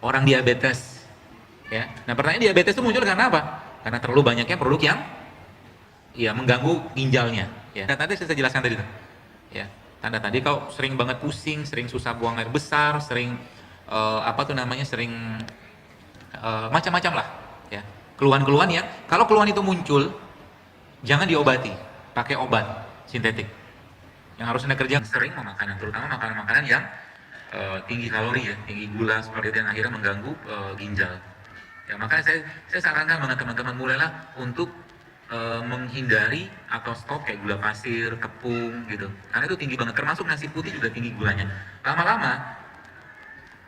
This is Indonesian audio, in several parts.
orang diabetes. Ya. Nah, pertanyaan diabetes itu muncul karena apa? Karena terlalu banyaknya produk yang mengganggu ginjalnya. Ya. Dan nanti saya jelaskan tadi tuh. Ya. Tanda tadi kalau sering banget pusing, sering susah buang air besar, sering sering macam-macam lah. Ya. Keluhan-keluhan ya. Kalau keluhan itu muncul, jangan diobati, pakai obat sintetik. Yang harus Anda kerjakan sering memakan, terutama makanan-makanan yang tinggi kalori ya, tinggi gula seperti itu yang akhirnya mengganggu ginjal. Ya, makanya saya sarankan banget teman-teman mulailah untuk menghindari atau stop kayak gula pasir, tepung gitu. Karena itu tinggi banget, termasuk nasi putih juga tinggi gulanya. Lama-lama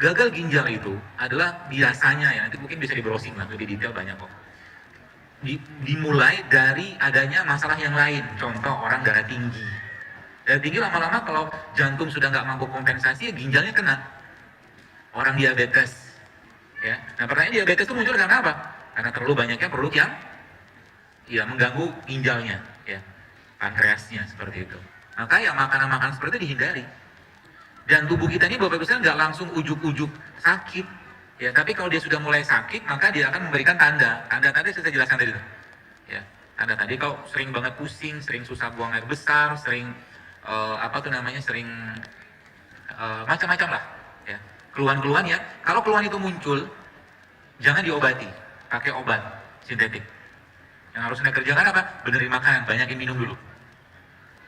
gagal ginjal itu adalah biasanya ya, nanti mungkin bisa di browsing lah lebih detail banyak kok. Dimulai dari adanya masalah yang lain, contoh orang darah tinggi. Darah tinggi lama-lama kalau jantung sudah nggak mampu kompensasi, ya ginjalnya kena. Orang diabetes, ya. Nah, pertanyaan diabetes itu muncul karena apa? Karena terlalu banyaknya produk yang mengganggu ginjalnya, ya, pankreasnya seperti itu. Maka ya makanan-makanan seperti itu dihindari. Dan tubuh kita ini Bapak Ibu sekalian nggak langsung ujuk-ujuk sakit, ya. Tapi kalau dia sudah mulai sakit, maka dia akan memberikan tanda. Tanda tadi saya jelaskan tadi, ya. Tanda tadi kalau sering banget pusing, sering susah buang air besar, sering sering macam-macam lah, ya. Keluhan-keluhan ya. Kalau keluhan itu muncul, jangan diobati, pakai obat sintetik. Yang harus Anda kerjakan apa? Benerin makanan, banyakin minum dulu.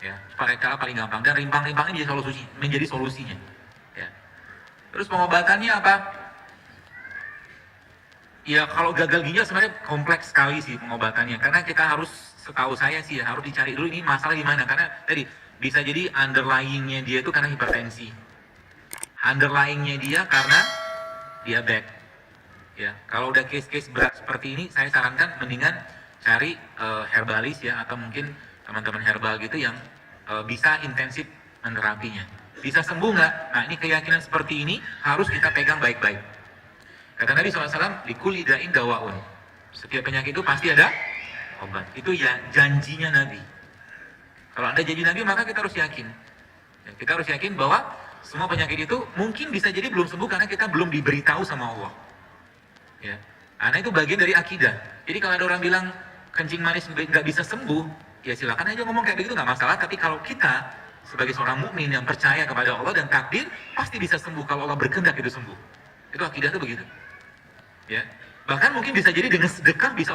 Ya, cara paling gampang, dan rimpang-rimpang ini menjadi solusinya. Ya. Terus pengobatannya apa? Ya kalau gagal ginjal sebenarnya kompleks sekali sih pengobatannya, karena kita harus, setahu saya sih harus dicari dulu ini masalah di mana. Karena tadi bisa jadi underlyingnya dia itu karena hipertensi, underlyingnya dia karena diabetes. Ya, kalau udah case-case berat seperti ini, saya sarankan mendingan cari herbalis ya, atau mungkin teman-teman herbal gitu yang bisa intensif menerapinya. Bisa sembuh nggak? Nah, ini keyakinan seperti ini harus kita pegang baik-baik. Kata Nabi SAW, likuli da'in dawa'un. Setiap penyakit itu pasti ada obat. Itu ya janjinya Nabi. Kalau ada janji Nabi, maka kita harus yakin. Ya, kita harus yakin bahwa semua penyakit itu mungkin bisa jadi belum sembuh karena kita belum diberitahu sama Allah. Ya. Karena itu bagian dari akidah. Jadi kalau ada orang bilang kencing manis nggak bisa sembuh, ya silakan aja ngomong kayak begitu, nggak masalah. Tapi kalau kita sebagai seorang mukmin yang percaya kepada Allah dan takdir, pasti bisa sembuh kalau Allah berkehendak itu sembuh. Itu akidah itu begitu. Ya. Bahkan mungkin bisa jadi dengan sedekah bisa